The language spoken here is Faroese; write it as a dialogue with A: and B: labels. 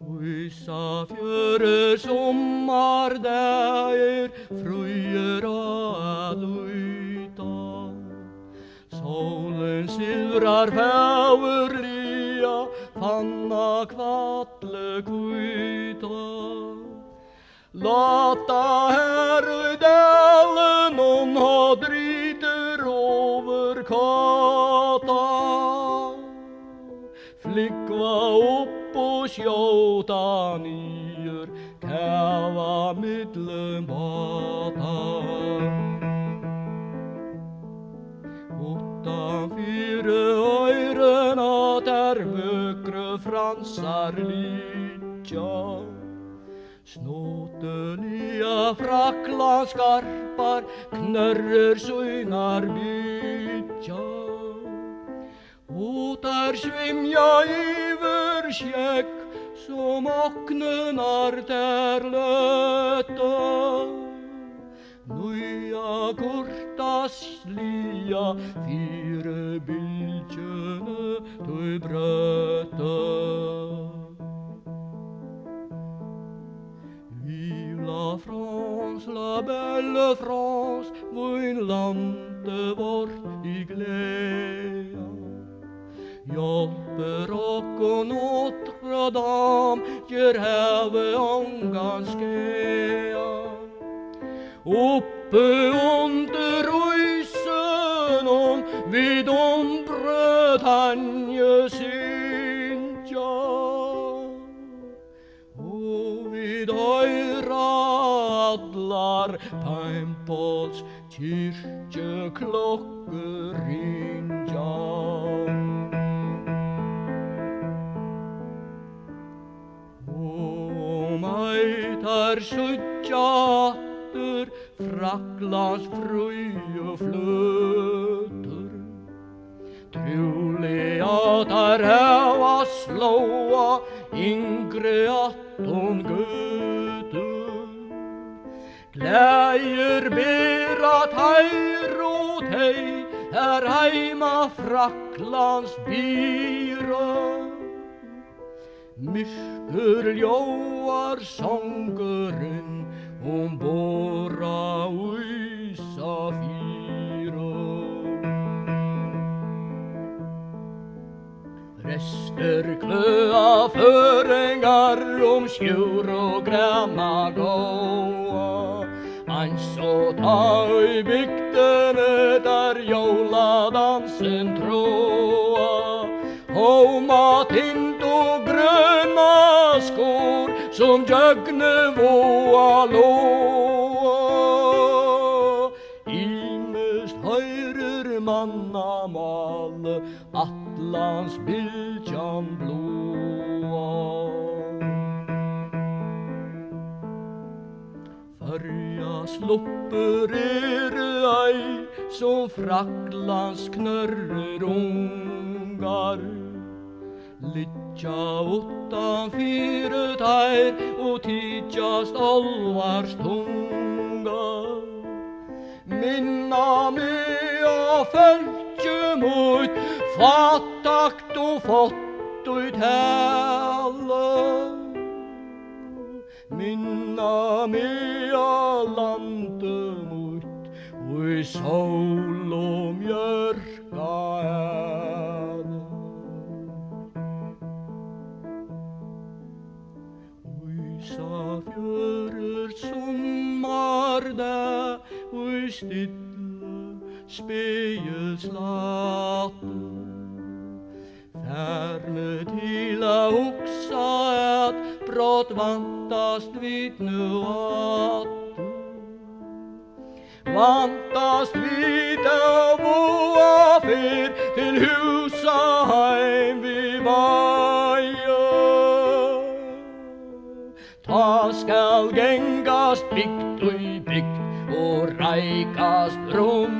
A: Vissa fjörur sommardager fröjer att luta. Solen silvrar fäverliga fanna kvattle kuita. Lata här i dalen hon har driter över kata. Flickva upp och skjóta nyer käva mittlen bata. Utanfyra öyrena där vökre fransar litja. Snåteliga fracklandskarpar knörrer synar bytja. Och där svimja iver skäck som oknenar där löta. Nuja kurtas lia fyre byltjöne du bröta. La France, la belle France, vårt lande vårt i glädje. Hjälper och Notre Dame ger häve ångans skäja. Uppe under rysen om vid om Bretagne syntja. Och vid radlar Paimpolts kyrkjeklockor ringja. Och mig tar suttjater Fracklands fröj och flöter. Truliga tar häva slåa yngre atton göter. Gläjer ber att hejr åt hej här heima Fracklands bira. Mysker ljoar sångeren om våra uisa fyra. Rester klöa förengar om skjur och grämma gåa. Anså ta i bygdene där joladansen tråa. Homa tint och gröna skor som jögne våa låa. Imest höjrer manna mal Atlans byltjan blåa. Färja slupper ej som Fracklands knörrer ungar. Litja utanfyr tær och tidjast allvars tunga. Minna mig av fölkjemot fattakt och fått ut hälle. Minna mig av lantemot och i sol och mjörka hälle. Uisa fjörur sommardag och i stilla spegelslaten. Färme till a oxa att brott vantast vid nu vantast vid a boa fyr till husa heim vi vaja. Ta skall gängast bikt och i bikt och rajkast rum